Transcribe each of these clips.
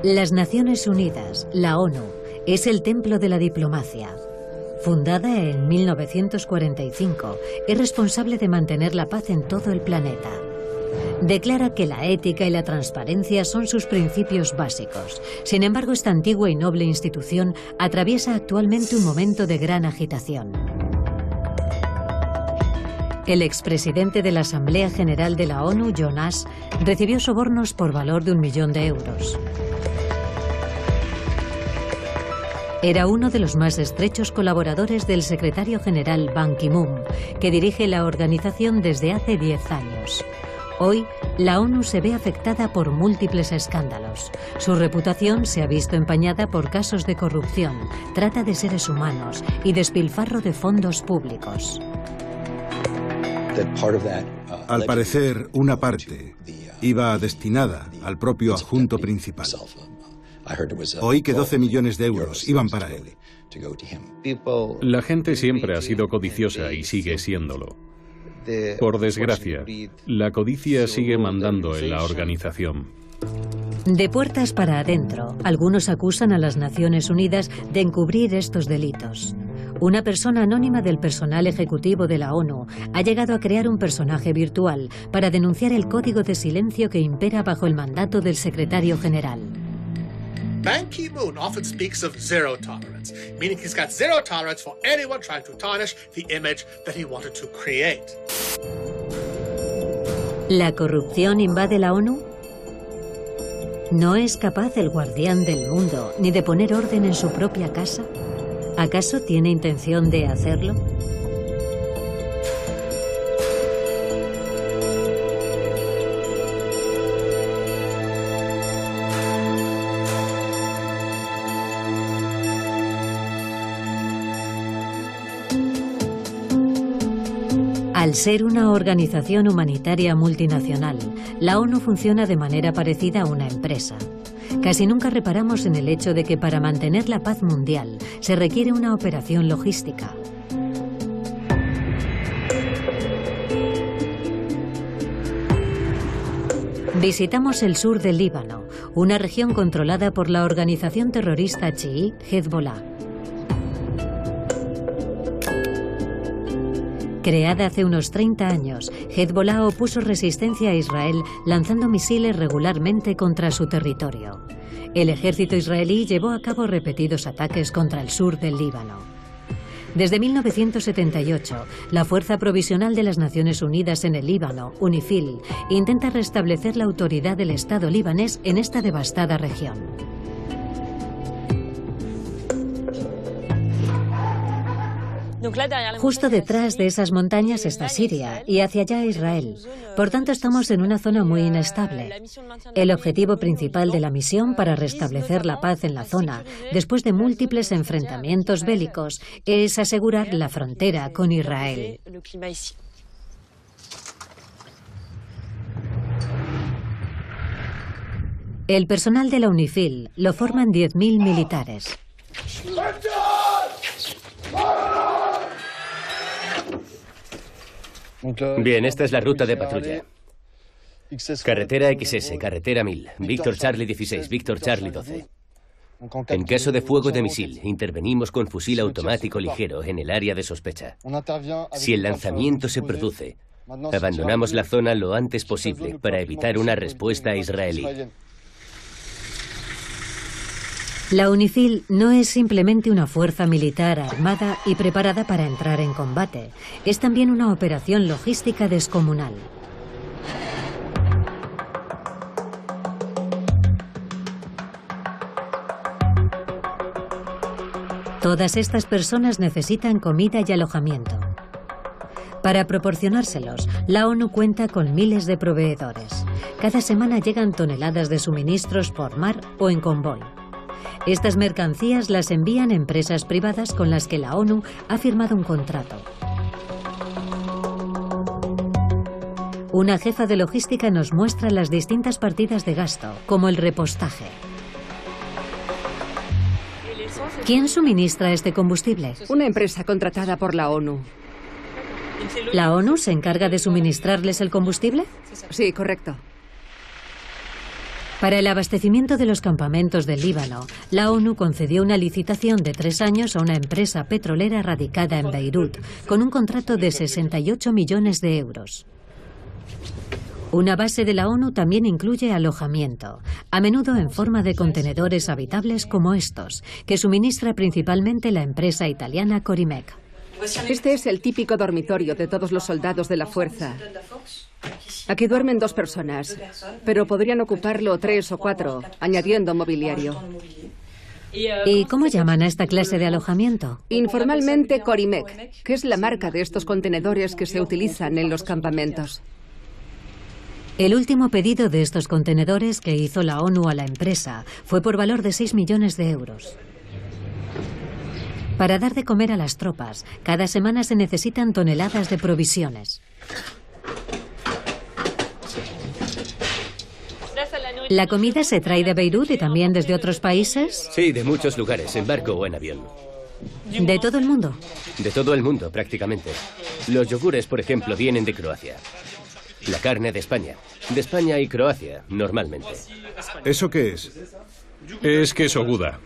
Las Naciones Unidas, la ONU, es el templo de la diplomacia. Fundada en 1945, es responsable de mantener la paz en todo el planeta. Declara que la ética y la transparencia son sus principios básicos. Sin embargo, esta antigua y noble institución atraviesa actualmente un momento de gran agitación. El expresidente de la Asamblea General de la ONU, John Ash, recibió sobornos por valor de 1 millón de euros. Era uno de los más estrechos colaboradores del secretario general Ban Ki-moon, que dirige la organización desde hace 10 años. Hoy, la ONU se ve afectada por múltiples escándalos. Su reputación se ha visto empañada por casos de corrupción, trata de seres humanos y despilfarro de fondos públicos. Al parecer, una parte iba destinada al propio adjunto principal. Oí que 12 millones de euros iban para él. La gente siempre ha sido codiciosa y sigue siéndolo. Por desgracia, la codicia sigue mandando en la organización. De puertas para adentro, algunos acusan a las Naciones Unidas de encubrir estos delitos. Una persona anónima del personal ejecutivo de la ONU ha llegado a crear un personaje virtual para denunciar el código de silencio que impera bajo el mandato del secretario general. Ban Ki-moon often speaks of zero tolerance, meaning he's got zero tolerance for anyone trying to tarnish the image that he wanted to create. ¿La corrupción invade la ONU? ¿No es capaz el guardián del mundo ni de poner orden en su propia casa? ¿Acaso tiene intención de hacerlo? Al ser una organización humanitaria multinacional, la ONU funciona de manera parecida a una empresa. Casi nunca reparamos en el hecho de que para mantener la paz mundial se requiere una operación logística. Visitamos el sur del Líbano, una región controlada por la organización terrorista chií Hezbollah. Creada hace unos 30 años, Hezbollah opuso resistencia a Israel lanzando misiles regularmente contra su territorio. El ejército israelí llevó a cabo repetidos ataques contra el sur del Líbano. Desde 1978, la Fuerza Provisional de las Naciones Unidas en el Líbano, UNIFIL, intenta restablecer la autoridad del Estado libanés en esta devastada región. Justo detrás de esas montañas está Siria y hacia allá Israel. Por tanto, estamos en una zona muy inestable. El objetivo principal de la misión para restablecer la paz en la zona, después de múltiples enfrentamientos bélicos, es asegurar la frontera con Israel. El personal de la UNIFIL lo forman 10.000 militares. Bien, esta es la ruta de patrulla. Carretera XS, carretera 1000, Víctor Charlie 16, Víctor Charlie 12. En caso de fuego de misil, intervenimos con fusil automático ligero en el área de sospecha. Si el lanzamiento se produce, abandonamos la zona lo antes posible para evitar una respuesta israelí. La UNIFIL no es simplemente una fuerza militar armada y preparada para entrar en combate. Es también una operación logística descomunal. Todas estas personas necesitan comida y alojamiento. Para proporcionárselos, la ONU cuenta con miles de proveedores. Cada semana llegan toneladas de suministros por mar o en convoy. Estas mercancías las envían empresas privadas con las que la ONU ha firmado un contrato. Una jefa de logística nos muestra las distintas partidas de gasto, como el repostaje. ¿Quién suministra este combustible? Una empresa contratada por la ONU. ¿La ONU se encarga de suministrarles el combustible? Sí, correcto. Para el abastecimiento de los campamentos del Líbano, la ONU concedió una licitación de 3 años a una empresa petrolera radicada en Beirut, con un contrato de 68 millones de euros. Una base de la ONU también incluye alojamiento, a menudo en forma de contenedores habitables como estos, que suministra principalmente la empresa italiana Corimec. Este es el típico dormitorio de todos los soldados de la fuerza. Aquí duermen 2 personas, pero podrían ocuparlo 3 o 4, añadiendo mobiliario. ¿Y cómo llaman a esta clase de alojamiento? Informalmente Corimec, que es la marca de estos contenedores que se utilizan en los campamentos. El último pedido de estos contenedores que hizo la ONU a la empresa fue por valor de 6 millones de euros. Para dar de comer a las tropas, cada semana se necesitan toneladas de provisiones. ¿La comida se trae de Beirut y también desde otros países? Sí, de muchos lugares, en barco o en avión. ¿De todo el mundo? De todo el mundo, prácticamente. Los yogures, por ejemplo, vienen de Croacia. La carne de España. De España y Croacia, normalmente. ¿Eso qué es? Es queso Gouda.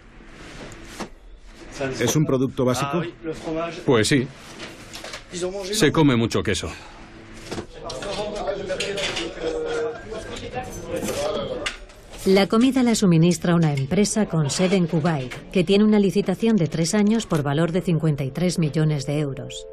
¿Es un producto básico? Pues sí. Se come mucho queso. La comida la suministra una empresa con sede en Kuwait, que tiene una licitación de 3 años por valor de 53 millones de euros.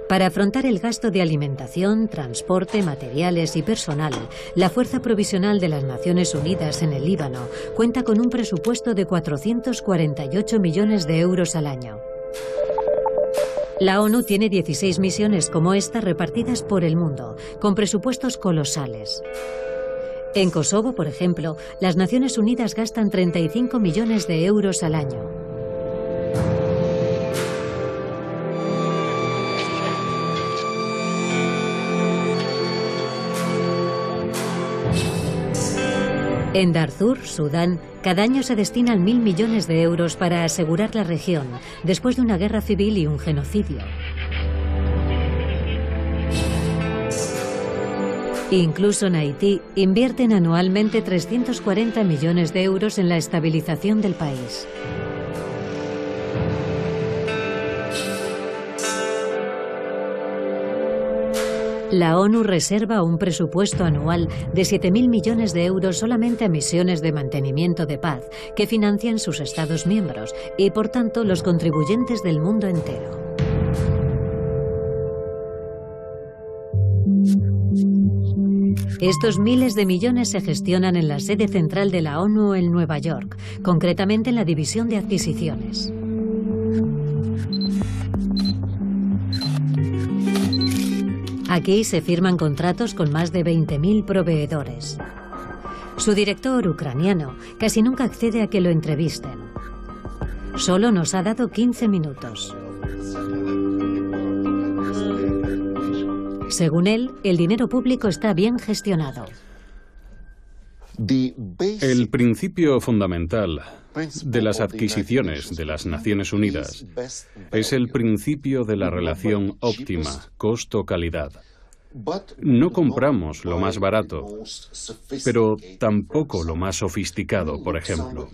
Para afrontar el gasto de alimentación, transporte, materiales y personal, la Fuerza Provisional de las Naciones Unidas en el Líbano cuenta con un presupuesto de 448 millones de euros al año. La ONU tiene 16 misiones como esta repartidas por el mundo, con presupuestos colosales. En Kosovo, por ejemplo, las Naciones Unidas gastan 35 millones de euros al año. En Darfur, Sudán, cada año se destinan 1.000 millones de euros para asegurar la región, después de una guerra civil y un genocidio. Incluso en Haití invierten anualmente 340 millones de euros en la estabilización del país. La ONU reserva un presupuesto anual de 7.000 millones de euros solamente a misiones de mantenimiento de paz que financian sus Estados miembros y, por tanto, los contribuyentes del mundo entero. Estos miles de millones se gestionan en la sede central de la ONU en Nueva York, concretamente en la División de Adquisiciones. Aquí se firman contratos con más de 20.000 proveedores. Su director, ucraniano, casi nunca accede a que lo entrevisten. Solo nos ha dado 15 minutos. Según él, el dinero público está bien gestionado. El principio fundamental de las adquisiciones de las Naciones Unidas es el principio de la relación óptima, costo-calidad. No compramos lo más barato, pero tampoco lo más sofisticado, por ejemplo.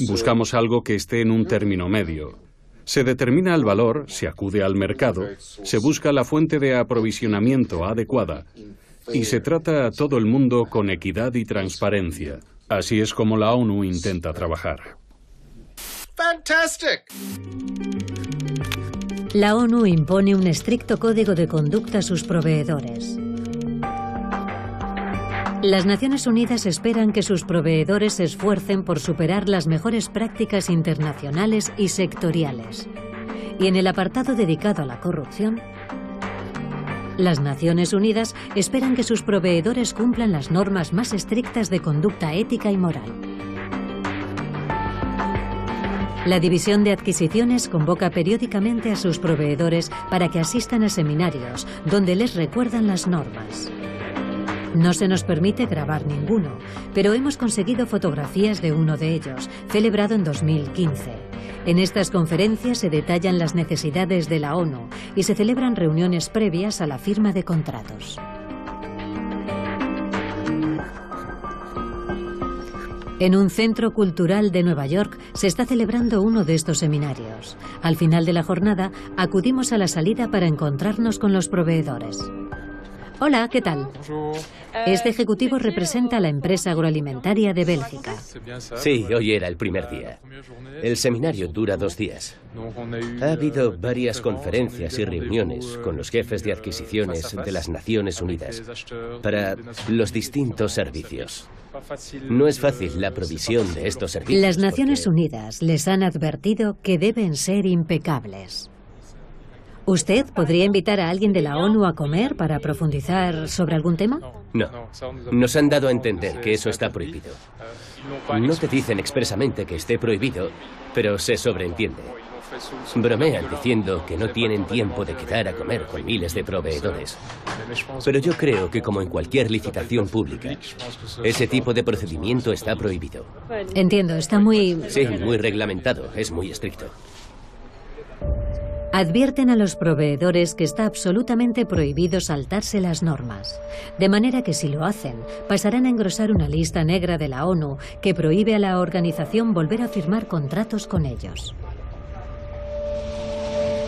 Buscamos algo que esté en un término medio. Se determina el valor, se acude al mercado, se busca la fuente de aprovisionamiento adecuada y se trata a todo el mundo con equidad y transparencia. Así es como la ONU intenta trabajar. Fantastic. La ONU impone un estricto código de conducta a sus proveedores. Las Naciones Unidas esperan que sus proveedores se esfuercen por superar las mejores prácticas internacionales y sectoriales. Y en el apartado dedicado a la corrupción, las Naciones Unidas esperan que sus proveedores cumplan las normas más estrictas de conducta ética y moral. La División de Adquisiciones convoca periódicamente a sus proveedores para que asistan a seminarios donde les recuerdan las normas. No se nos permite grabar ninguno, pero hemos conseguido fotografías de uno de ellos, celebrado en 2015. En estas conferencias se detallan las necesidades de la ONU y se celebran reuniones previas a la firma de contratos. En un centro cultural de Nueva York se está celebrando uno de estos seminarios. Al final de la jornada, acudimos a la salida para encontrarnos con los proveedores. Hola, ¿qué tal? Este ejecutivo representa a la empresa agroalimentaria de Bélgica. Sí, hoy era el primer día. El seminario dura 2 días. Ha habido varias conferencias y reuniones con los jefes de adquisiciones de las Naciones Unidas para los distintos servicios. No es fácil la provisión de estos servicios. Las Naciones Unidas les han advertido que deben ser impecables. ¿Usted podría invitar a alguien de la ONU a comer para profundizar sobre algún tema? No. Nos han dado a entender que eso está prohibido. No te dicen expresamente que esté prohibido, pero se sobreentiende. Bromean diciendo que no tienen tiempo de quedar a comer con miles de proveedores. Pero yo creo que, como en cualquier licitación pública, ese tipo de procedimiento está prohibido. Entiendo, está muy... Sí, muy reglamentado, es muy estricto. Advierten a los proveedores que está absolutamente prohibido saltarse las normas, de manera que si lo hacen, pasarán a engrosar una lista negra de la ONU que prohíbe a la organización volver a firmar contratos con ellos.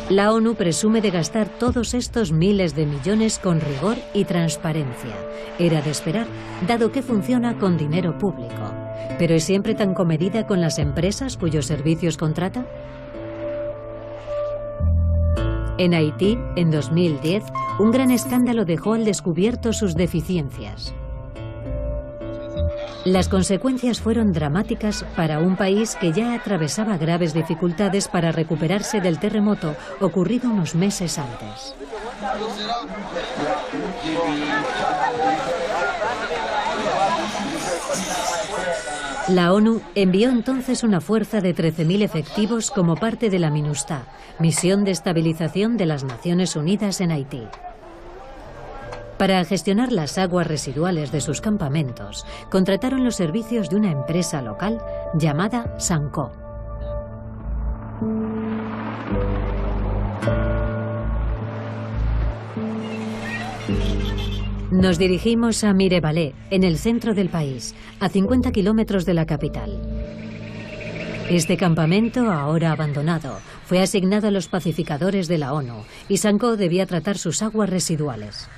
La ONU presume de gastar todos estos miles de millones con rigor y transparencia. Era de esperar, dado que funciona con dinero público. ¿Pero es siempre tan comedida con las empresas cuyos servicios contrata? En Haití, en 2010, un gran escándalo dejó al descubierto sus deficiencias. Las consecuencias fueron dramáticas para un país que ya atravesaba graves dificultades para recuperarse del terremoto ocurrido unos meses antes. La ONU envió entonces una fuerza de 13.000 efectivos como parte de la MINUSTAH, Misión de Estabilización de las Naciones Unidas en Haití. Para gestionar las aguas residuales de sus campamentos, contrataron los servicios de una empresa local llamada Sanco. Nos dirigimos a Mirebalais, en el centro del país, a 50 kilómetros de la capital. Este campamento, ahora abandonado, fue asignado a los pacificadores de la ONU y Sanco debía tratar sus aguas residuales.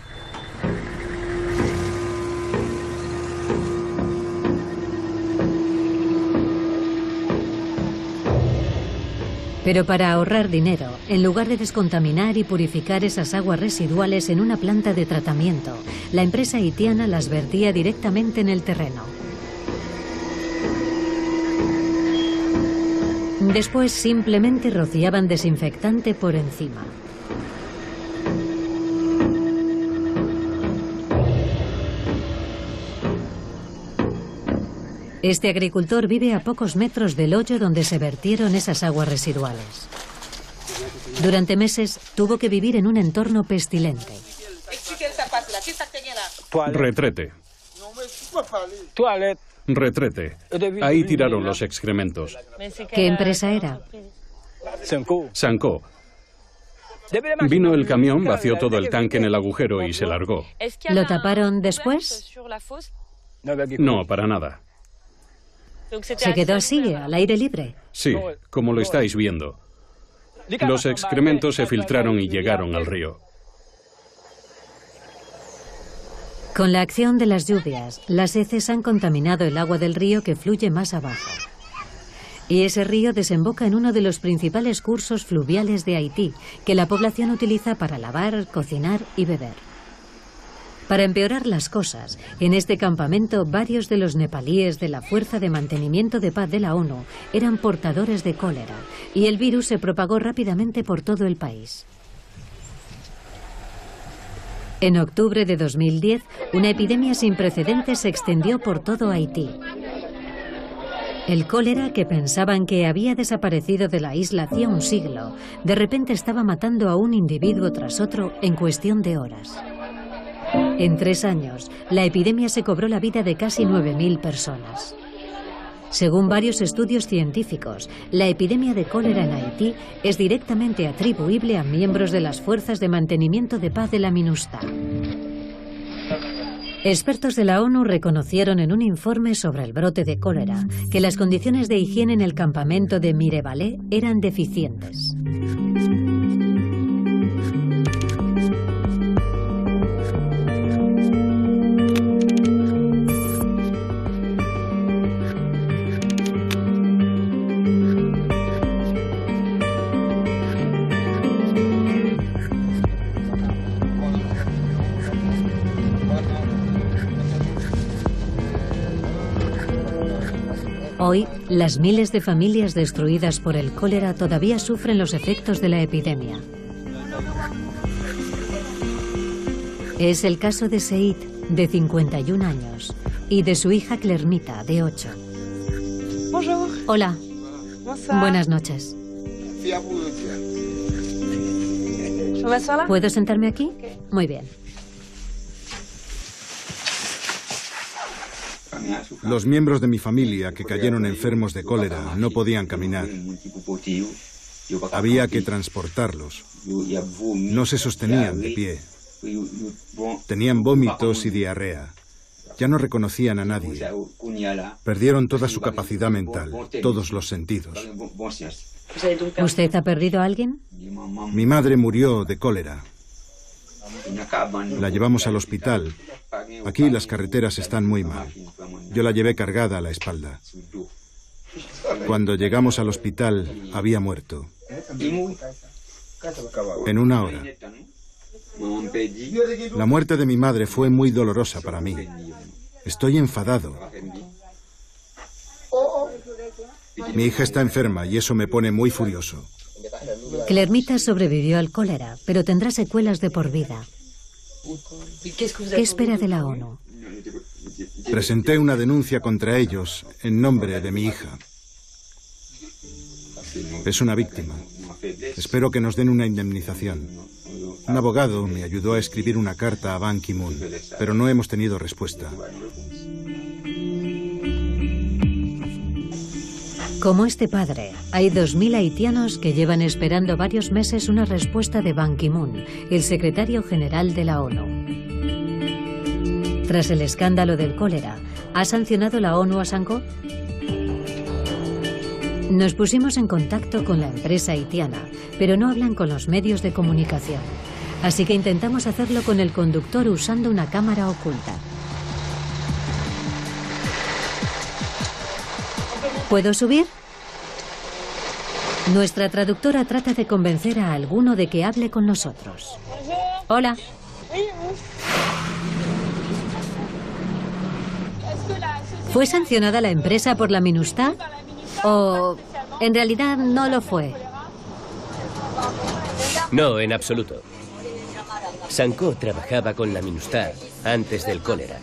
Pero para ahorrar dinero, en lugar de descontaminar y purificar esas aguas residuales en una planta de tratamiento, la empresa haitiana las vertía directamente en el terreno. Después simplemente rociaban desinfectante por encima. Este agricultor vive a pocos metros del hoyo donde se vertieron esas aguas residuales. Durante meses tuvo que vivir en un entorno pestilente. Retrete. Retrete. Ahí tiraron los excrementos. ¿Qué empresa era? Sanco. Vino el camión, vació todo el tanque en el agujero y se largó. ¿Lo taparon después? No, para nada. ¿Se quedó así, al aire libre? Sí, como lo estáis viendo. Los excrementos se filtraron y llegaron al río. Con la acción de las lluvias, las heces han contaminado el agua del río que fluye más abajo. Y ese río desemboca en uno de los principales cursos fluviales de Haití, que la población utiliza para lavar, cocinar y beber. Para empeorar las cosas, en este campamento varios de los nepalíes de la Fuerza de Mantenimiento de Paz de la ONU eran portadores de cólera y el virus se propagó rápidamente por todo el país. En octubre de 2010, una epidemia sin precedentes se extendió por todo Haití. El cólera, que pensaban que había desaparecido de la isla hacía un siglo, de repente estaba matando a un individuo tras otro en cuestión de horas. En 3 años, la epidemia se cobró la vida de casi 9.000 personas. Según varios estudios científicos, la epidemia de cólera en Haití es directamente atribuible a miembros de las fuerzas de mantenimiento de paz de la MINUSTAH. Expertos de la ONU reconocieron en un informe sobre el brote de cólera que las condiciones de higiene en el campamento de Mirebalais eran deficientes. Hoy, las miles de familias destruidas por el cólera todavía sufren los efectos de la epidemia. Es el caso de Seid, de 51 años, y de su hija Clermita, de 8. Bonjour. Hola. Bonsoir. Buenas noches. ¿Puedo ¿Puedo sentarme aquí? Muy bien. Los miembros de mi familia que cayeron enfermos de cólera no podían caminar. Había que transportarlos. No se sostenían de pie. Tenían vómitos y diarrea. Ya no reconocían a nadie. Perdieron toda su capacidad mental, todos los sentidos. ¿Usted ha perdido a alguien? Mi madre murió de cólera. La llevamos al hospital. Aquí las carreteras están muy mal. Yo la llevé cargada a la espalda. Cuando llegamos al hospital, había muerto. En 1 hora. La muerte de mi madre fue muy dolorosa para mí. Estoy enfadado. Mi hija está enferma y eso me pone muy furioso. Clermita sobrevivió al cólera, pero tendrá secuelas de por vida. ¿Qué espera de la ONU? Presenté una denuncia contra ellos en nombre de mi hija. Es una víctima. Espero que nos den una indemnización. Un abogado me ayudó a escribir una carta a Ban Ki-moon, pero no hemos tenido respuesta. Como este padre, hay 2.000 haitianos que llevan esperando varios meses una respuesta de Ban Ki-moon, el secretario general de la ONU. Tras el escándalo del cólera, ¿ha sancionado la ONU a Sanko? Nos pusimos en contacto con la empresa haitiana, pero no hablan con los medios de comunicación. Así que intentamos hacerlo con el conductor usando una cámara oculta. ¿Puedo subir? Nuestra traductora trata de convencer a alguno de que hable con nosotros. Hola. ¿Fue sancionada la empresa por la MINUSTAH? ¿O en realidad no lo fue? No, en absoluto. Sanko trabajaba con la MINUSTAH antes del cólera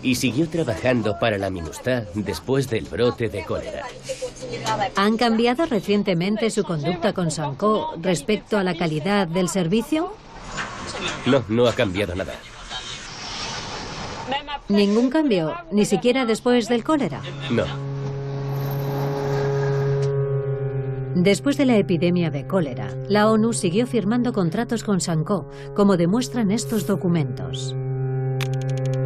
y siguió trabajando para la MINUSTAH después del brote de cólera. ¿Han cambiado recientemente su conducta con Sanko respecto a la calidad del servicio? No, no ha cambiado nada. ¿Ningún cambio? ¿Ni siquiera después del cólera? No. Después de la epidemia de cólera, la ONU siguió firmando contratos con Sanko, como demuestran estos documentos.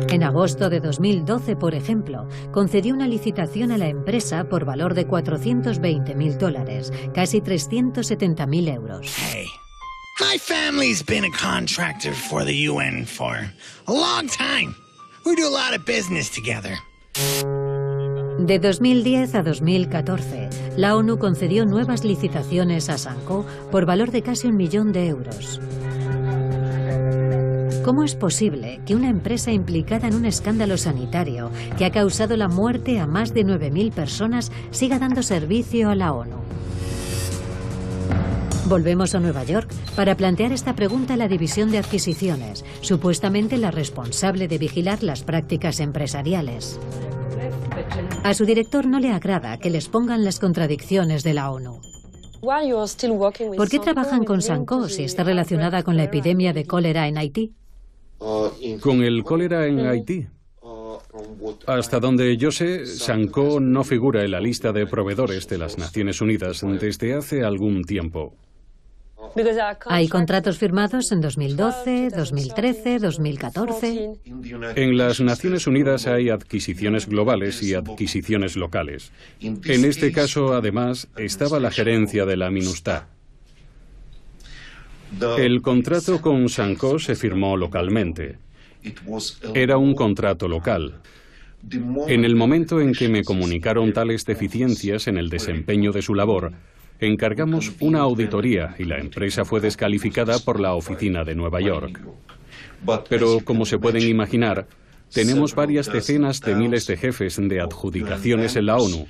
En agosto de 2012, por ejemplo, concedió una licitación a la empresa por valor de $420.000, casi 370.000 euros. Hey, my family's been a contractor for the UN for a long time. We do a lot of business together. De 2010 a 2014, la ONU concedió nuevas licitaciones a Sanko por valor de casi 1 millón de euros. ¿Cómo es posible que una empresa implicada en un escándalo sanitario que ha causado la muerte a más de 9.000 personas siga dando servicio a la ONU? Volvemos a Nueva York para plantear esta pregunta a la División de Adquisiciones, supuestamente la responsable de vigilar las prácticas empresariales. A su director no le agrada que les pongan las contradicciones de la ONU. ¿Por qué trabajan con Sanko si está relacionada con la epidemia de cólera en Haití? ¿Con el cólera en Haití? Hasta donde yo sé, Sanko no figura en la lista de proveedores de las Naciones Unidas desde hace algún tiempo. Hay contratos firmados en 2012, 2013, 2014. En las Naciones Unidas hay adquisiciones globales y adquisiciones locales. En este caso, además, estaba la gerencia de la MINUSTAH. El contrato con Sanco se firmó localmente. Era un contrato local. En el momento en que me comunicaron tales deficiencias en el desempeño de su labor, encargamos una auditoría y la empresa fue descalificada por la oficina de Nueva York. Pero, como se pueden imaginar, tenemos varias decenas de miles de jefes de adjudicaciones en la ONU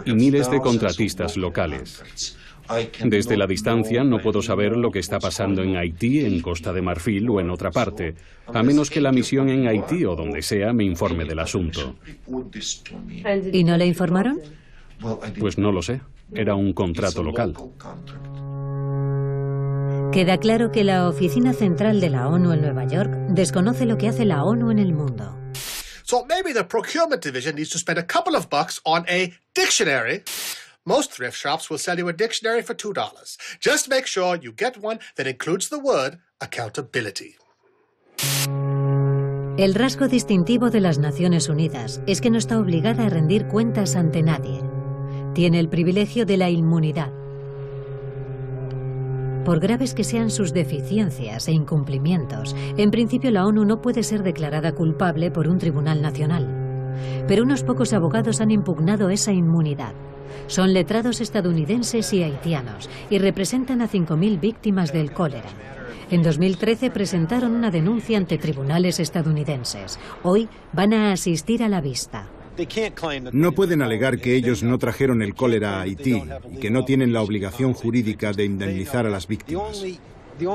y miles de contratistas locales. Desde la distancia no puedo saber lo que está pasando en Haití, en Costa de Marfil o en otra parte, a menos que la misión en Haití o donde sea me informe del asunto. ¿Y no le informaron? Pues no lo sé. Era un contrato local. Queda claro que la Oficina Central de la ONU en Nueva York desconoce lo que hace la ONU en el mundo. So maybe the procurement division needs to spend a couple of bucks on a dictionary. Most thrift shops will sell you a dictionary for $2. Just make sure you get one that includes the word accountability. El rasgo distintivo de las Naciones Unidas es que no está obligada a rendir cuentas ante nadie. Tiene el privilegio de la inmunidad. Por graves que sean sus deficiencias e incumplimientos, en principio la ONU no puede ser declarada culpable por un tribunal nacional. Pero unos pocos abogados han impugnado esa inmunidad. Son letrados estadounidenses y haitianos y representan a 5.000 víctimas del cólera. En 2013 presentaron una denuncia ante tribunales estadounidenses. Hoy van a asistir a la vista. No pueden alegar que ellos no trajeron el cólera a Haití y que no tienen la obligación jurídica de indemnizar a las víctimas.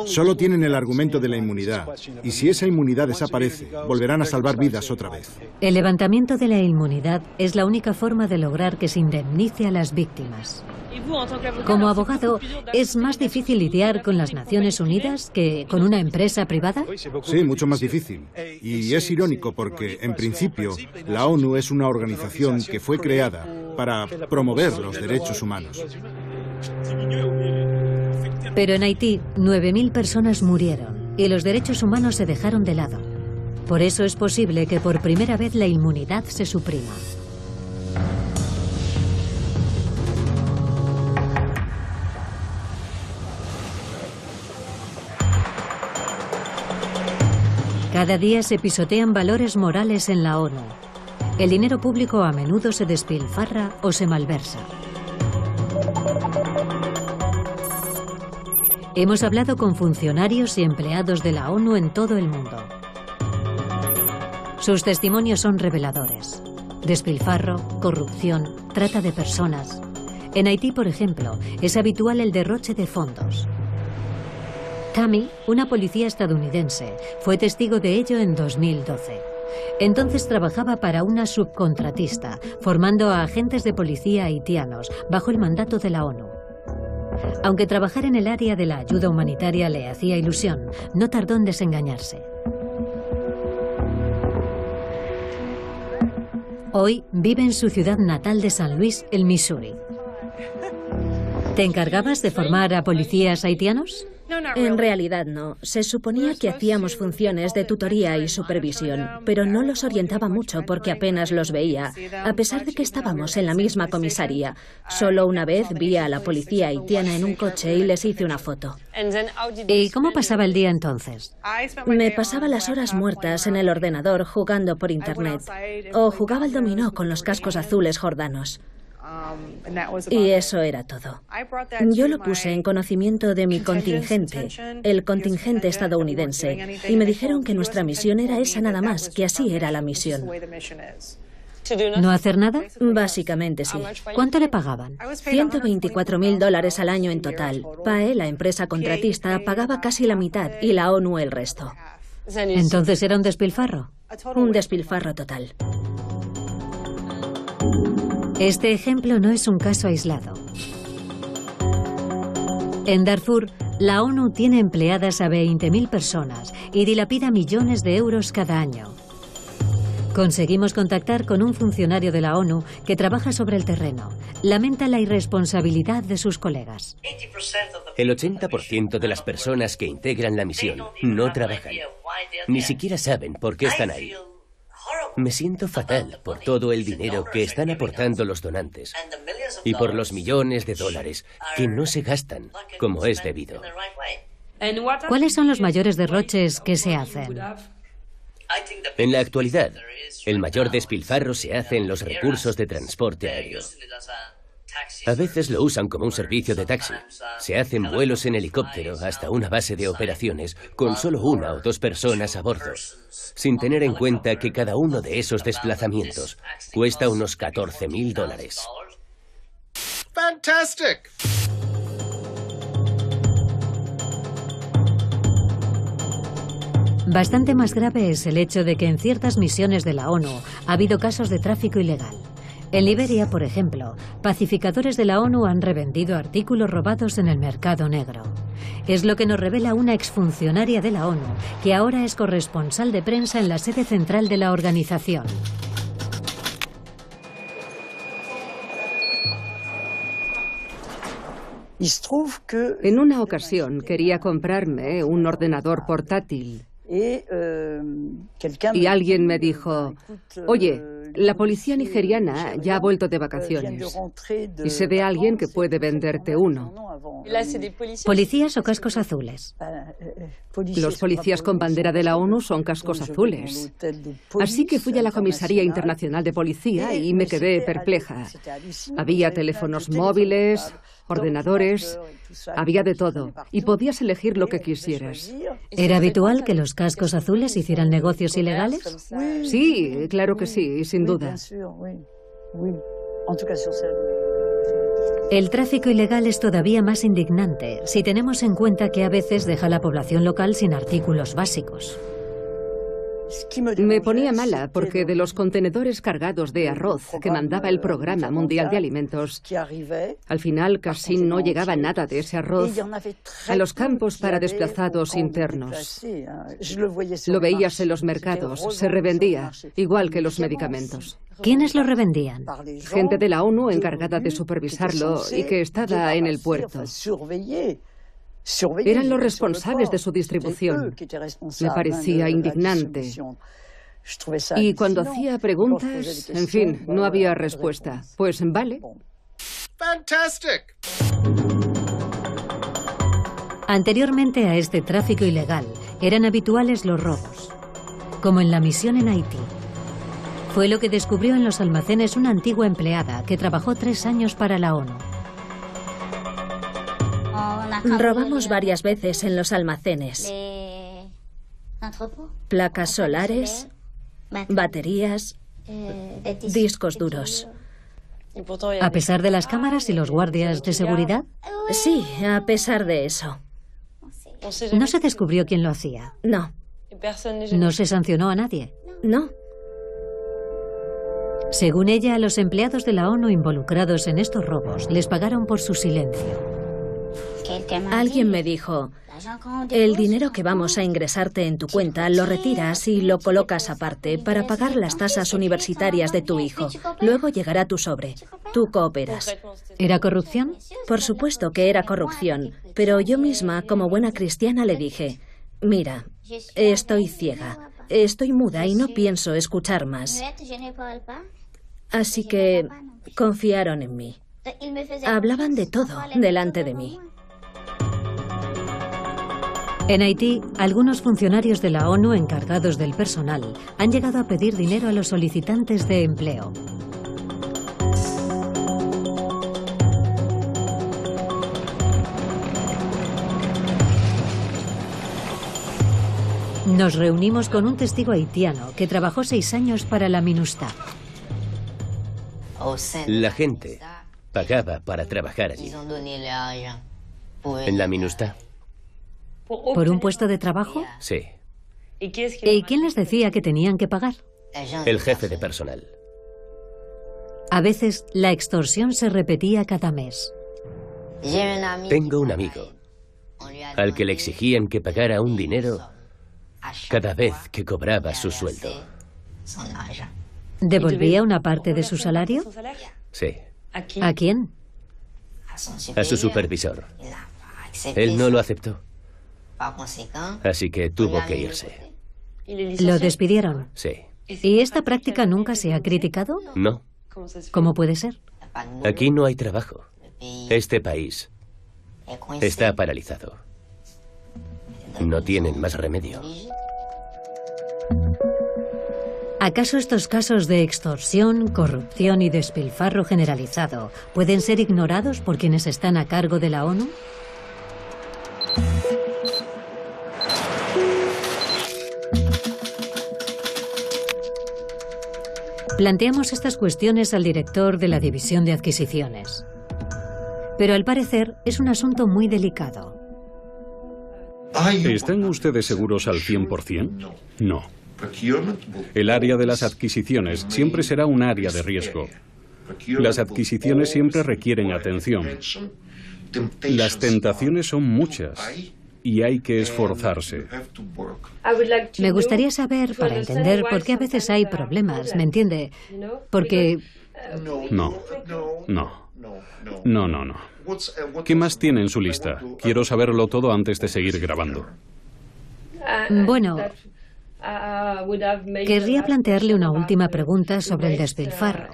Solo tienen el argumento de la inmunidad, y si esa inmunidad desaparece, volverán a salvar vidas otra vez. El levantamiento de la inmunidad es la única forma de lograr que se indemnice a las víctimas. Como abogado, ¿es más difícil lidiar con las Naciones Unidas que con una empresa privada? Sí, mucho más difícil. Y es irónico porque, en principio, la ONU es una organización que fue creada para promover los derechos humanos. Pero en Haití, 9.000 personas murieron y los derechos humanos se dejaron de lado. Por eso es posible que por primera vez la inmunidad se suprima. Cada día se pisotean valores morales en la ONU. El dinero público a menudo se despilfarra o se malversa. Hemos hablado con funcionarios y empleados de la ONU en todo el mundo. Sus testimonios son reveladores. Despilfarro, corrupción, trata de personas. En Haití, por ejemplo, es habitual el derroche de fondos. Tammy, una policía estadounidense, fue testigo de ello en 2012. Entonces trabajaba para una subcontratista, formando a agentes de policía haitianos bajo el mandato de la ONU. Aunque trabajar en el área de la ayuda humanitaria le hacía ilusión, no tardó en desengañarse. Hoy vive en su ciudad natal de San Luis, el Missouri. ¿Te encargabas de formar a policías haitianos? En realidad no. Se suponía que hacíamos funciones de tutoría y supervisión, pero no los orientaba mucho porque apenas los veía, a pesar de que estábamos en la misma comisaría. Solo una vez vi a la policía haitiana en un coche y les hice una foto. ¿Y cómo pasaba el día entonces? Me pasaba las horas muertas en el ordenador jugando por internet, o jugaba al dominó con los cascos azules jordanos. Y eso era todo. Yo lo puse en conocimiento de mi contingente, el contingente estadounidense, y me dijeron que nuestra misión era esa nada más, que así era la misión. ¿No hacer nada? Básicamente sí. ¿Cuánto le pagaban? $124.000 al año en total. PAE, la empresa contratista, pagaba casi la mitad y la ONU el resto. ¿Entonces era un despilfarro? Un despilfarro total. Este ejemplo no es un caso aislado. En Darfur, la ONU tiene empleadas a 20.000 personas y dilapida millones de euros cada año. Conseguimos contactar con un funcionario de la ONU que trabaja sobre el terreno. Lamenta la irresponsabilidad de sus colegas. El 80% de las personas que integran la misión no trabajan. Ni siquiera saben por qué están ahí. Me siento fatal por todo el dinero que están aportando los donantes y por los millones de dólares que no se gastan como es debido. ¿Cuáles son los mayores derroches que se hacen? En la actualidad, el mayor despilfarro se hace en los recursos de transporte aéreo. A veces lo usan como un servicio de taxi. Se hacen vuelos en helicóptero hasta una base de operaciones con solo 1 o 2 personas a bordo, sin tener en cuenta que cada uno de esos desplazamientos cuesta unos $14.000. Fantastic! Bastante más grave es el hecho de que en ciertas misiones de la ONU ha habido casos de tráfico ilegal. En Liberia, por ejemplo, pacificadores de la ONU han revendido artículos robados en el mercado negro. Es lo que nos revela una exfuncionaria de la ONU, que ahora es corresponsal de prensa en la sede central de la organización. En una ocasión quería comprarme un ordenador portátil. Y alguien me dijo, oye, la policía nigeriana ya ha vuelto de vacaciones y sé de alguien que puede venderte uno. ¿Policías o cascos azules? Los policías con bandera de la ONU son cascos azules. Así que fui a la Comisaría Internacional de Policía y me quedé perpleja. Había teléfonos móviles, ordenadores, había de todo y podías elegir lo que quisieras. ¿Era habitual que los cascos azules hicieran negocios ilegales? Sí, claro que sí, sin duda. El tráfico ilegal es todavía más indignante si tenemos en cuenta que a veces deja a la población local sin artículos básicos. Me ponía mala porque de los contenedores cargados de arroz que mandaba el Programa Mundial de Alimentos, al final casi no llegaba nada de ese arroz a los campos para desplazados internos. Lo veías en los mercados, se revendía, igual que los medicamentos. ¿Quiénes lo revendían? Gente de la ONU encargada de supervisarlo y que estaba en el puerto. Eran los responsables de su distribución. Me parecía indignante. Y cuando hacía preguntas, en fin, no había respuesta. Pues vale. Fantastic! Anteriormente a este tráfico ilegal, eran habituales los robos, como en la misión en Haití. Fue lo que descubrió en los almacenes una antigua empleada que trabajó 3 años para la ONU. Robamos varias veces en los almacenes. Placas solares, baterías, discos duros. ¿A pesar de las cámaras y los guardias de seguridad? Sí, a pesar de eso. ¿No se descubrió quién lo hacía? No. ¿No se sancionó a nadie? No. Según ella, a los empleados de la ONU involucrados en estos robos les pagaron por su silencio. Alguien me dijo, el dinero que vamos a ingresarte en tu cuenta lo retiras y lo colocas aparte para pagar las tasas universitarias de tu hijo. Luego llegará tu sobre. Tú cooperas. ¿Era corrupción? Por supuesto que era corrupción, pero yo misma, como buena cristiana, le dije, mira, estoy ciega, estoy muda y no pienso escuchar más. Así que confiaron en mí. Hablaban de todo delante de mí. En Haití, algunos funcionarios de la ONU encargados del personal han llegado a pedir dinero a los solicitantes de empleo. Nos reunimos con un testigo haitiano que trabajó 6 años para la MINUSTAH. La gente pagaba para trabajar allí. ¿En la MINUSTAH? ¿Por un puesto de trabajo? Sí. ¿Y quién les decía que tenían que pagar? El jefe de personal. A veces, la extorsión se repetía cada mes. Tengo un amigo al que le exigían que pagara un dinero cada vez que cobraba su sueldo. ¿Devolvía una parte de su salario? Sí. ¿A quién? A su supervisor. Él no lo aceptó. Así que tuvo que irse. ¿Lo despidieron? Sí. ¿Y esta práctica nunca se ha criticado? No. ¿Cómo puede ser? Aquí no hay trabajo. Este país está paralizado. No tienen más remedio. ¿Acaso estos casos de extorsión, corrupción y despilfarro generalizado pueden ser ignorados por quienes están a cargo de la ONU? Planteamos estas cuestiones al director de la División de Adquisiciones. Pero al parecer es un asunto muy delicado. ¿Están ustedes seguros al 100%? No. El área de las adquisiciones siempre será un área de riesgo. Las adquisiciones siempre requieren atención. Las tentaciones son muchas y hay que esforzarse. Me gustaría saber, para entender por qué a veces hay problemas, ¿me entiende? Porque... No. ¿Qué más tiene en su lista? Quiero saberlo todo antes de seguir grabando. Bueno, querría plantearle una última pregunta sobre el despilfarro.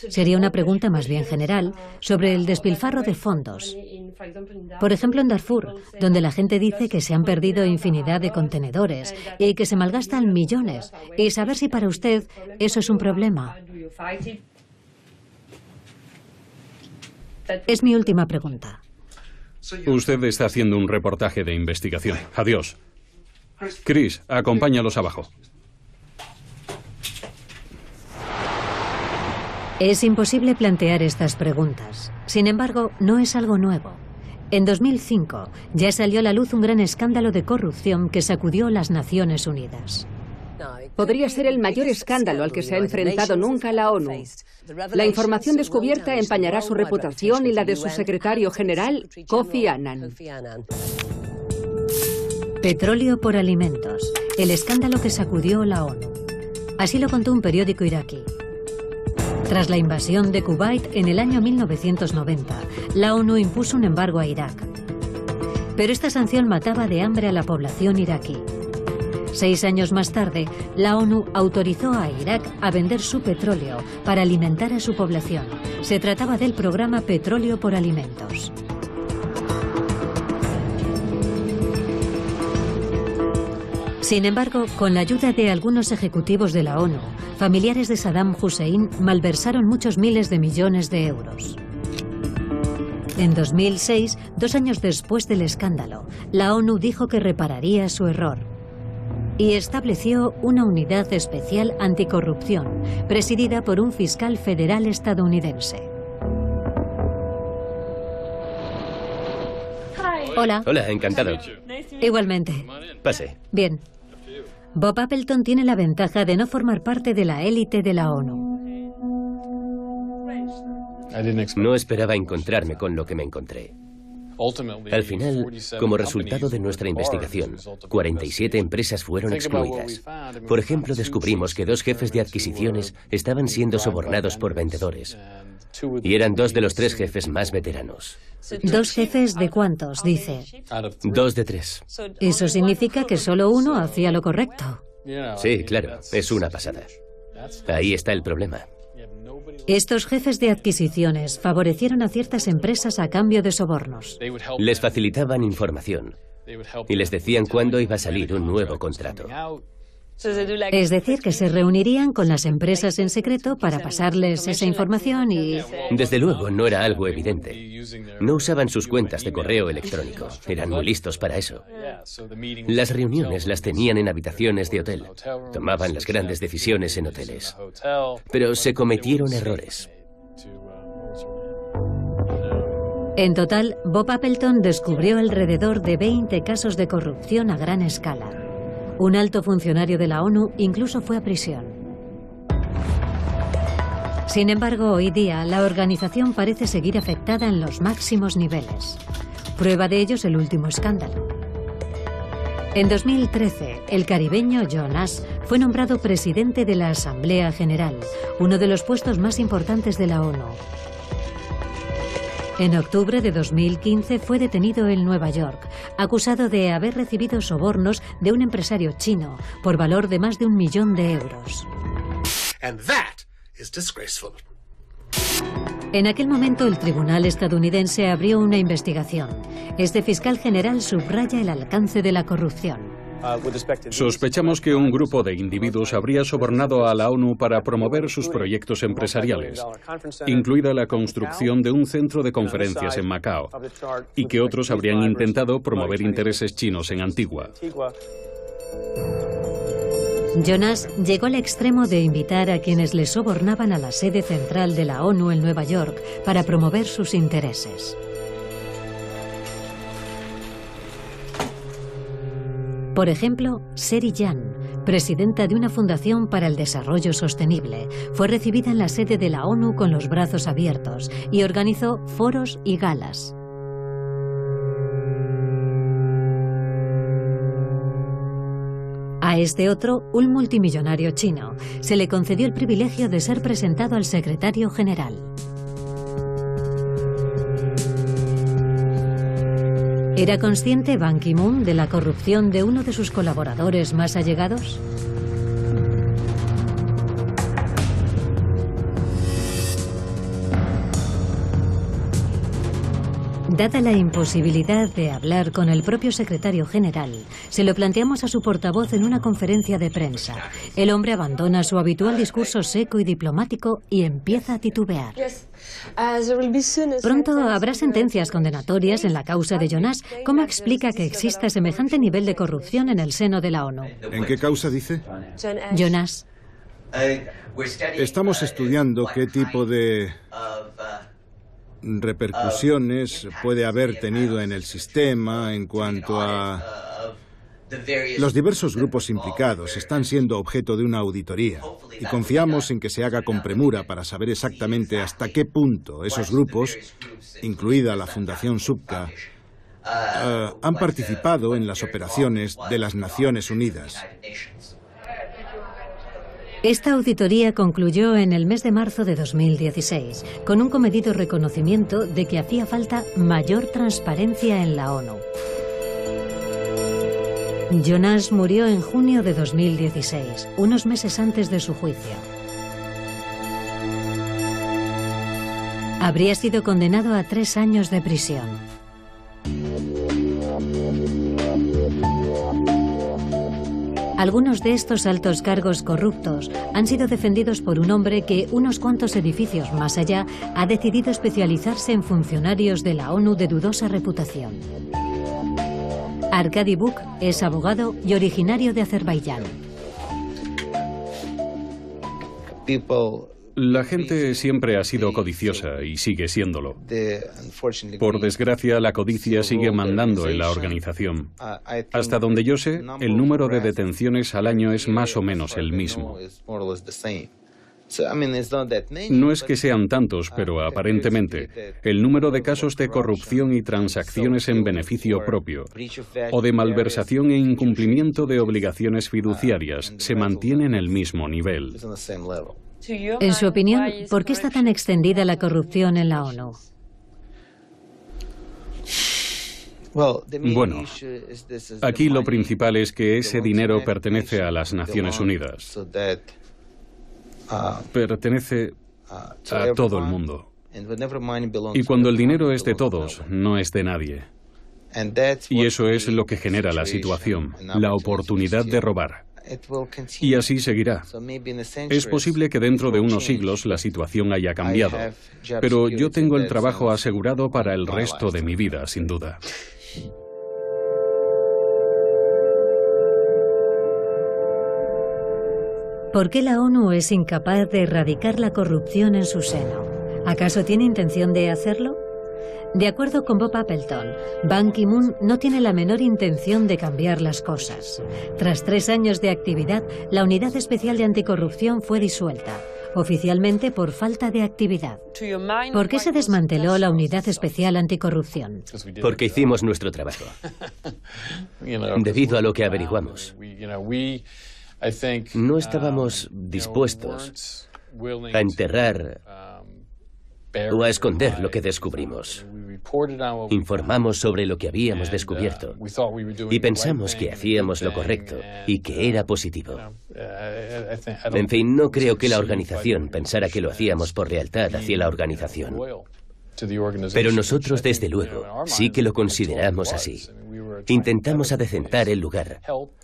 Sería una pregunta más bien general sobre el despilfarro de fondos. Por ejemplo, en Darfur, donde la gente dice que se han perdido infinidad de contenedores y que se malgastan millones. Y saber si para usted eso es un problema. Es mi última pregunta. Usted está haciendo un reportaje de investigación. Adiós. Chris, acompáñalos abajo. Es imposible plantear estas preguntas. Sin embargo, no es algo nuevo. En 2005 ya salió a la luz un gran escándalo de corrupción que sacudió las Naciones Unidas. Podría ser el mayor escándalo al que se ha enfrentado nunca la ONU. La información descubierta empañará su reputación y la de su secretario general, Kofi Annan. Petróleo por alimentos, el escándalo que sacudió la ONU. Así lo contó un periódico iraquí. Tras la invasión de Kuwait en el año 1990, la ONU impuso un embargo a Irak. Pero esta sanción mataba de hambre a la población iraquí. 6 años más tarde, la ONU autorizó a Irak a vender su petróleo para alimentar a su población. Se trataba del programa Petróleo por Alimentos. Sin embargo, con la ayuda de algunos ejecutivos de la ONU, familiares de Saddam Hussein malversaron muchos miles de millones de euros. En 2006, 2 años después del escándalo, la ONU dijo que repararía su error y estableció una unidad especial anticorrupción, presidida por un fiscal federal estadounidense. Hola. Hola, encantado. Igualmente. Pase. Bien. Bob Appleton tiene la ventaja de no formar parte de la élite de la ONU. No esperaba encontrarme con lo que me encontré. Al final, como resultado de nuestra investigación, 47 empresas fueron excluidas. Por ejemplo, descubrimos que 2 jefes de adquisiciones estaban siendo sobornados por vendedores. Y eran 2 de los 3 jefes más veteranos. ¿2 jefes de cuántos, dice? 2 de 3. Eso significa que solo uno hacía lo correcto. Sí, claro, es una pasada. Ahí está el problema. Estos jefes de adquisiciones favorecieron a ciertas empresas a cambio de sobornos. Les facilitaban información y les decían cuándo iba a salir un nuevo contrato. Es decir, que se reunirían con las empresas en secreto para pasarles esa información y... Desde luego, no era algo evidente. No usaban sus cuentas de correo electrónico. Eran muy listos para eso. Las reuniones las tenían en habitaciones de hotel. Tomaban las grandes decisiones en hoteles. Pero se cometieron errores. En total, Bob Appleton descubrió alrededor de 20 casos de corrupción a gran escala. Un alto funcionario de la ONU incluso fue a prisión. Sin embargo, hoy día la organización parece seguir afectada en los máximos niveles. Prueba de ello es el último escándalo. En 2013, el caribeño Jonas fue nombrado presidente de la Asamblea General, uno de los puestos más importantes de la ONU. En octubre de 2015 fue detenido en Nueva York, acusado de haber recibido sobornos de un empresario chino por valor de más de 1 millón de euros. And that is disgraceful. En aquel momento el tribunal estadounidense abrió una investigación. Este fiscal general subraya el alcance de la corrupción. Sospechamos que un grupo de individuos habría sobornado a la ONU para promover sus proyectos empresariales, incluida la construcción de un centro de conferencias en Macao, y que otros habrían intentado promover intereses chinos en Antigua. Jonas llegó al extremo de invitar a quienes le sobornaban a la sede central de la ONU en Nueva York para promover sus intereses. Por ejemplo, Seri Yan, presidenta de una fundación para el desarrollo sostenible, fue recibida en la sede de la ONU con los brazos abiertos y organizó foros y galas. A este otro, un multimillonario chino, se le concedió el privilegio de ser presentado al secretario general. ¿Era consciente Ban Ki-moon de la corrupción de uno de sus colaboradores más allegados? Dada la imposibilidad de hablar con el propio secretario general, se lo planteamos a su portavoz en una conferencia de prensa. El hombre abandona su habitual discurso seco y diplomático y empieza a titubear. Pronto habrá sentencias condenatorias en la causa de Jonas. ¿Cómo explica que exista semejante nivel de corrupción en el seno de la ONU? ¿En qué causa dice? Jonas. Estamos estudiando qué tipo de repercusiones puede haber tenido en el sistema en cuanto a... Los diversos grupos implicados están siendo objeto de una auditoría y confiamos en que se haga con premura para saber exactamente hasta qué punto esos grupos, incluida la Fundación Subka, han participado en las operaciones de las Naciones Unidas. Esta auditoría concluyó en el mes de marzo de 2016, con un comedido reconocimiento de que hacía falta mayor transparencia en la ONU. Jonas murió en junio de 2016, unos meses antes de su juicio. Habría sido condenado a 3 años de prisión. Algunos de estos altos cargos corruptos han sido defendidos por un hombre que, unos cuantos edificios más allá, ha decidido especializarse en funcionarios de la ONU de dudosa reputación. Arkady Buk es abogado y originario de Azerbaiyán. La gente siempre ha sido codiciosa y sigue siéndolo. Por desgracia, la codicia sigue mandando en la organización. Hasta donde yo sé, el número de detenciones al año es más o menos el mismo. No es que sean tantos, pero aparentemente, el número de casos de corrupción y transacciones en beneficio propio, o de malversación e incumplimiento de obligaciones fiduciarias, se mantiene en el mismo nivel. En su opinión, ¿por qué está tan extendida la corrupción en la ONU? Bueno, aquí lo principal es que ese dinero pertenece a las Naciones Unidas. Pertenece a todo el mundo. Y cuando el dinero es de todos, no es de nadie. Y eso es lo que genera la situación, la oportunidad de robar. Y así seguirá. Es posible que dentro de unos siglos la situación haya cambiado, pero yo tengo el trabajo asegurado para el resto de mi vida, sin duda. ¿Por qué la ONU es incapaz de erradicar la corrupción en su seno? ¿Acaso tiene intención de hacerlo? De acuerdo con Bob Appleton, Ban Ki-moon no tiene la menor intención de cambiar las cosas. Tras 3 años de actividad, la Unidad Especial de Anticorrupción fue disuelta. oficialmente por falta de actividad. ¿Por qué se desmanteló la Unidad Especial Anticorrupción? Porque hicimos nuestro trabajo. Debido a lo que averiguamos. No estábamos dispuestos a enterrar o a esconder lo que descubrimos. Informamos sobre lo que habíamos descubierto y pensamos que hacíamos lo correcto y que era positivo. En fin, no creo que la organización pensara que lo hacíamos por lealtad hacia la organización. Pero nosotros, desde luego, sí que lo consideramos así. Intentamos adecentar el lugar,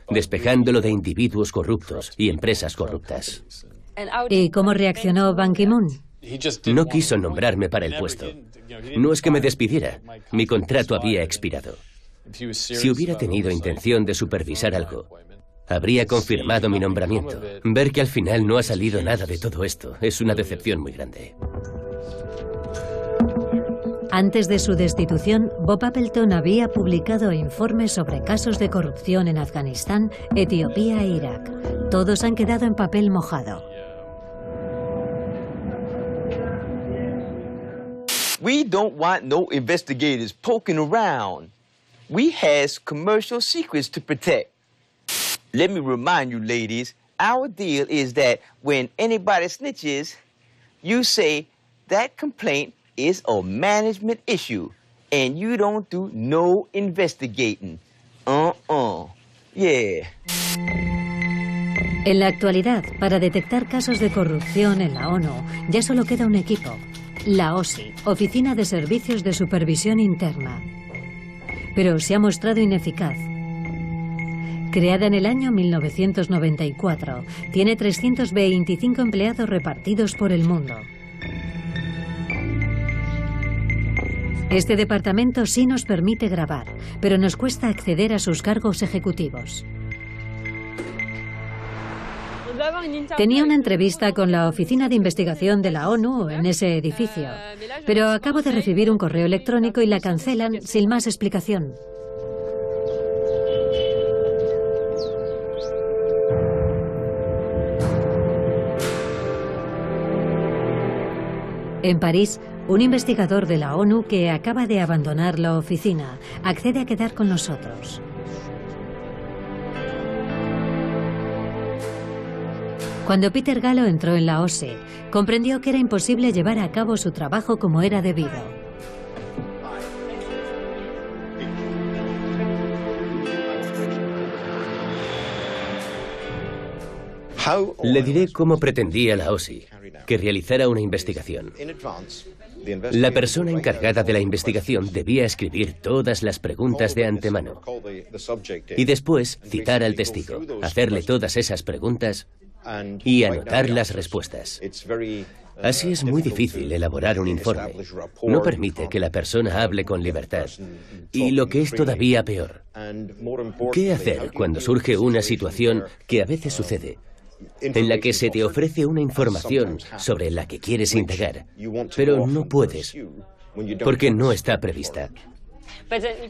despejándolo de individuos corruptos y empresas corruptas. ¿Y cómo reaccionó Ban Ki-moon? No quiso nombrarme para el puesto. No es que me despidiera. Mi contrato había expirado. Si hubiera tenido intención de supervisar algo, habría confirmado mi nombramiento. Ver que al final no ha salido nada de todo esto es una decepción muy grande. Antes de su destitución, Bob Appleton había publicado informes sobre casos de corrupción en Afganistán, Etiopía e Irak. Todos han quedado en papel mojado. We don't want no investigators poking around. We has commercial secrets to protect. Let me remind you, ladies, our deal is that when anybody snitches, you say that complaint is a management issue, and you don't do no investigating. Yeah. En la actualidad, para detectar casos de corrupción en la ONU, ya solo queda un equipo. La OSI, Oficina de Servicios de Supervisión Interna. Pero se ha mostrado ineficaz. Creada en el año 1994, tiene 325 empleados repartidos por el mundo. Este departamento sí nos permite grabar, pero nos cuesta acceder a sus cargos ejecutivos. Tenía una entrevista con la Oficina de Investigación de la ONU en ese edificio, pero acabo de recibir un correo electrónico y la cancelan sin más explicación. En París, un investigador de la ONU que acaba de abandonar la oficina accede a quedar con nosotros. Cuando Peter Gallo entró en la OSI, comprendió que era imposible llevar a cabo su trabajo como era debido. Le diré cómo pretendía la OSI que realizara una investigación. La persona encargada de la investigación debía escribir todas las preguntas de antemano y después citar al testigo, hacerle todas esas preguntas y anotar las respuestas. Así es muy difícil elaborar un informe. No permite que la persona hable con libertad. Y lo que es todavía peor, ¿qué hacer cuando surge una situación que a veces sucede, en la que se te ofrece una información sobre la que quieres indagar, pero no puedes, porque no está prevista?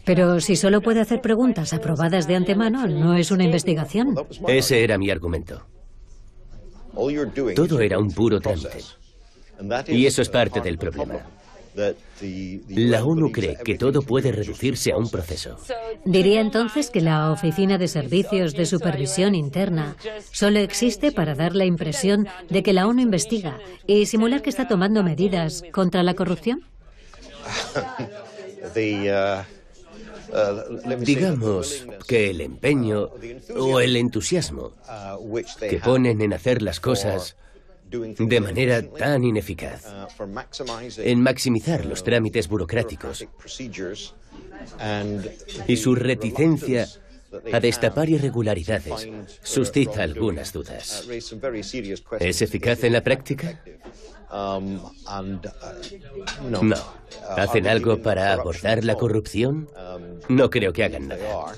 Pero si solo puede hacer preguntas aprobadas de antemano, ¿no es una investigación? Ese era mi argumento. Todo era un puro trámite. Y eso es parte del problema. La ONU cree que todo puede reducirse a un proceso. ¿Diría entonces que la Oficina de Servicios de Supervisión Interna solo existe para dar la impresión de que la ONU investiga y simular que está tomando medidas contra la corrupción? Digamos que el empeño o el entusiasmo que ponen en hacer las cosas de manera tan ineficaz, en maximizar los trámites burocráticos y su reticencia a destapar irregularidades, suscita algunas dudas. ¿Es eficaz en la práctica? No. ¿Hacen algo para abordar la corrupción? No creo que hagan nada.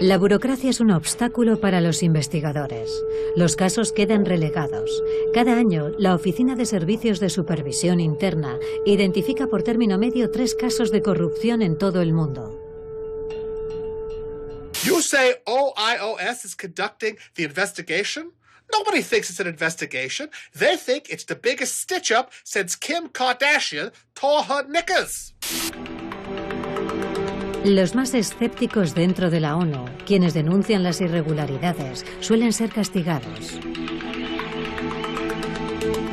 La burocracia es un obstáculo para los investigadores. Los casos quedan relegados. Cada año, la Oficina de Servicios de Supervisión Interna identifica por término medio 3 casos de corrupción en todo el mundo. You say OIOS is conducting the investigation? Nobody thinks it's an investigation. They think it's the biggest stitch-up since Kim Kardashian tore her knickers. Los más escépticos dentro de la ONU, quienes denuncian las irregularidades, suelen ser castigados.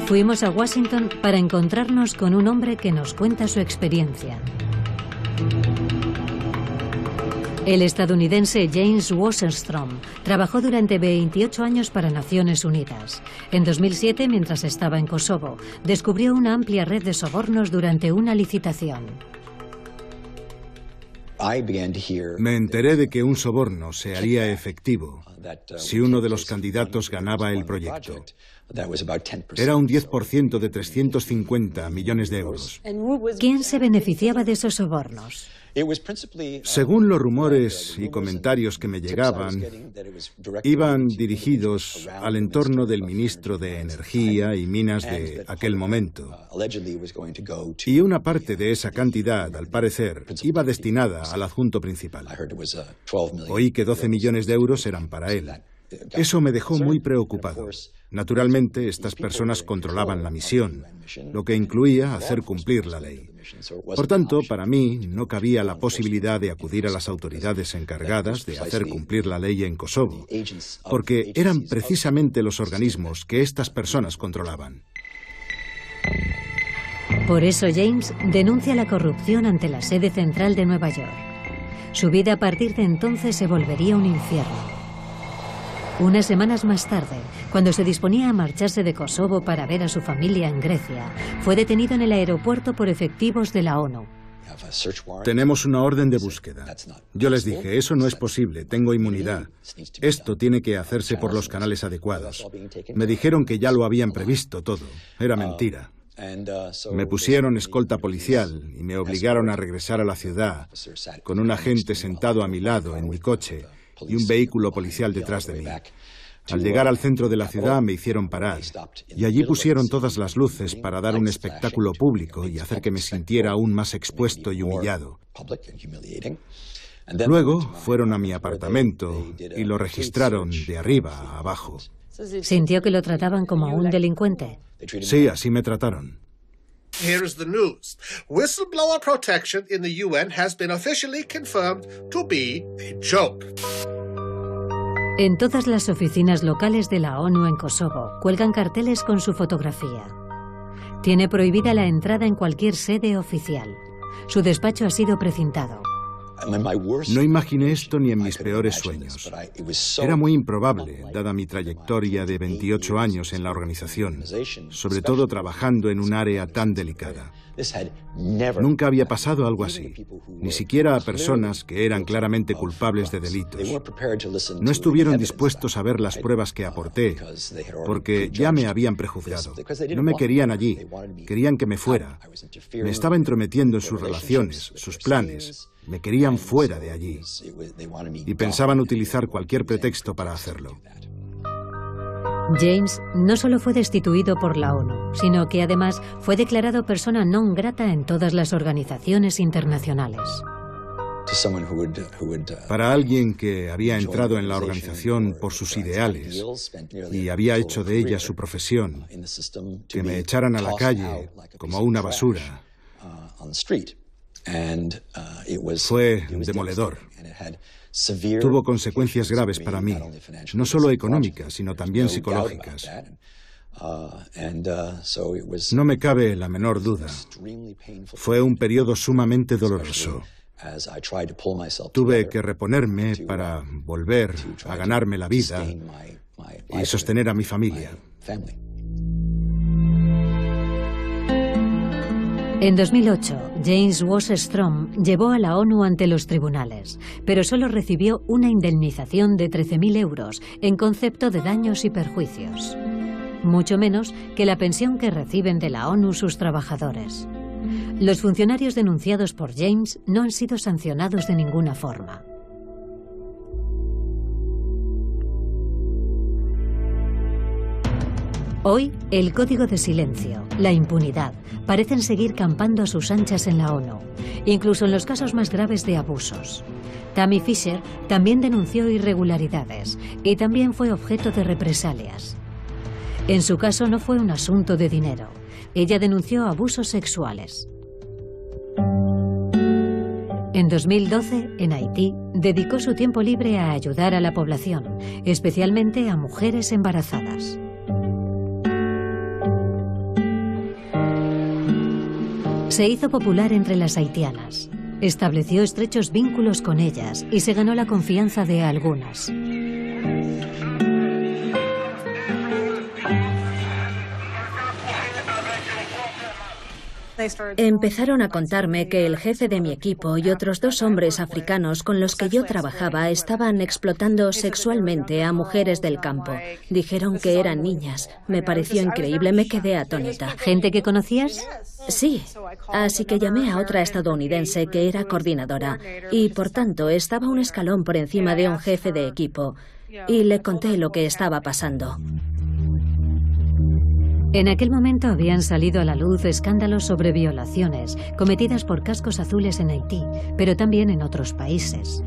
Fuimos a Washington para encontrarnos con un hombre que nos cuenta su experiencia. El estadounidense James Wasserstrom trabajó durante 28 años para Naciones Unidas. En 2007, mientras estaba en Kosovo, descubrió una amplia red de sobornos durante una licitación. Me enteré de que un soborno se haría efectivo si uno de los candidatos ganaba el proyecto. Era un 10% de 350 millones de euros. ¿Quién se beneficiaba de esos sobornos? Según los rumores y comentarios que me llegaban, iban dirigidos al entorno del ministro de Energía y Minas de aquel momento. Y una parte de esa cantidad, al parecer, iba destinada al adjunto principal. Oí que 12 millones de euros eran para él. Eso me dejó muy preocupado. Naturalmente, estas personas controlaban la misión, lo que incluía hacer cumplir la ley. Por tanto, para mí no cabía la posibilidad de acudir a las autoridades encargadas de hacer cumplir la ley en Kosovo, porque eran precisamente los organismos que estas personas controlaban. Por eso James denuncia la corrupción ante la sede central de Nueva York. Su vida a partir de entonces se volvería un infierno. Unas semanas más tarde, cuando se disponía a marcharse de Kosovo para ver a su familia en Grecia, fue detenido en el aeropuerto por efectivos de la ONU. Tenemos una orden de búsqueda. Yo les dije, eso no es posible, tengo inmunidad. Esto tiene que hacerse por los canales adecuados. Me dijeron que ya lo habían previsto todo. Era mentira. Me pusieron escolta policial y me obligaron a regresar a la ciudad con un agente sentado a mi lado en mi coche y un vehículo policial detrás de mí. Al llegar al centro de la ciudad me hicieron parar y allí pusieron todas las luces para dar un espectáculo público y hacer que me sintiera aún más expuesto y humillado. Luego fueron a mi apartamento y lo registraron de arriba a abajo. ¿Sintió que lo trataban como a un delincuente? Sí, así me trataron. Here is the news. Whistleblower protection in the UN has been officially confirmed to be a joke. En todas las oficinas locales de la ONU en Kosovo cuelgan carteles con su fotografía. Tiene prohibida la entrada en cualquier sede oficial. Su despacho ha sido precintado. No imaginé esto ni en mis peores sueños. Era muy improbable, dada mi trayectoria de 28 años en la organización, sobre todo trabajando en un área tan delicada. Nunca había pasado algo así, ni siquiera a personas que eran claramente culpables de delitos. No estuvieron dispuestos a ver las pruebas que aporté, porque ya me habían prejuzgado. No me querían allí, querían que me fuera. Me estaba entrometiendo en sus relaciones, sus planes. Me querían fuera de allí y pensaban utilizar cualquier pretexto para hacerlo. James no solo fue destituido por la ONU, sino que además fue declarado persona non grata en todas las organizaciones internacionales. Para alguien que había entrado en la organización por sus ideales y había hecho de ella su profesión, que me echaran a la calle como una basura, fue demoledor. Tuvo consecuencias graves para mí, no solo económicas, sino también psicológicas. No me cabe la menor duda. Fue un periodo sumamente doloroso. Tuve que reponerme para volver a ganarme la vida y sostener a mi familia. En 2008, James Wasserstrom llevó a la ONU ante los tribunales, pero solo recibió una indemnización de 13.000 euros en concepto de daños y perjuicios. Mucho menos que la pensión que reciben de la ONU sus trabajadores. Los funcionarios denunciados por James no han sido sancionados de ninguna forma. Hoy, el código de silencio, la impunidad, parecen seguir campando a sus anchas en la ONU, incluso en los casos más graves de abusos. Tammy Fisher también denunció irregularidades y también fue objeto de represalias. En su caso no fue un asunto de dinero. Ella denunció abusos sexuales. En 2012, en Haití, dedicó su tiempo libre a ayudar a la población, especialmente a mujeres embarazadas. Se hizo popular entre las haitianas. Estableció estrechos vínculos con ellas y se ganó la confianza de algunas. Empezaron a contarme que el jefe de mi equipo y otros 2 hombres africanos con los que yo trabajaba estaban explotando sexualmente a mujeres del campo. Dijeron que eran niñas. Me pareció increíble, me quedé atónita. ¿Gente que conocías? Sí. Así que llamé a otra estadounidense que era coordinadora y, por tanto, estaba un escalón por encima de un jefe de equipo y le conté lo que estaba pasando. En aquel momento habían salido a la luz escándalos sobre violaciones cometidas por cascos azules en Haití, pero también en otros países.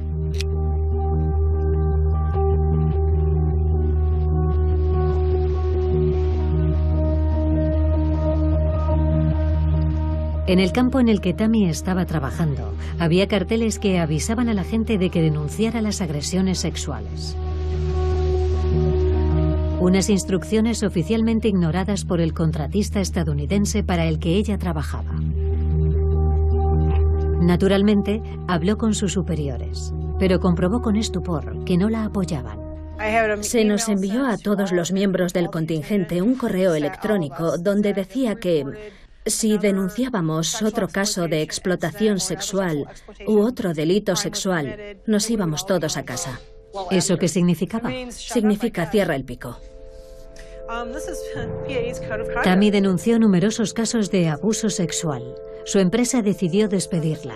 En el campo en el que Tammy estaba trabajando, había carteles que avisaban a la gente de que denunciara las agresiones sexuales. Unas instrucciones oficialmente ignoradas por el contratista estadounidense para el que ella trabajaba. Naturalmente, habló con sus superiores, pero comprobó con estupor que no la apoyaban. Se nos envió a todos los miembros del contingente un correo electrónico donde decía que si denunciábamos otro caso de explotación sexual u otro delito sexual, nos íbamos todos a casa. ¿Eso qué significaba? Significa cierra el pico. Tammy denunció numerosos casos de abuso sexual. Su empresa decidió despedirla.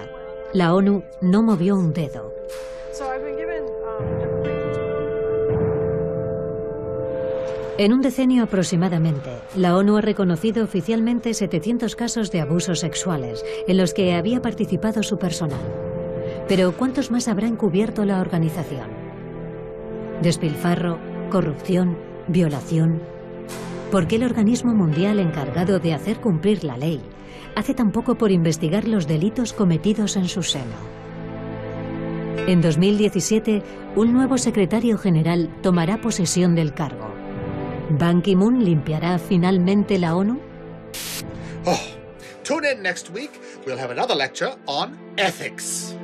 La ONU no movió un dedo. En un decenio aproximadamente, la ONU ha reconocido oficialmente 700 casos de abusos sexuales en los que había participado su personal. Pero ¿cuántos más habrá encubierto la organización? Despilfarro, corrupción, violación. ¿Por qué el organismo mundial encargado de hacer cumplir la ley hace tan poco por investigar los delitos cometidos en su seno? En 2017, un nuevo secretario general tomará posesión del cargo. ¿Ban Ki-moon limpiará finalmente la ONU? Tune in next week. We'll have another lecture on ethics.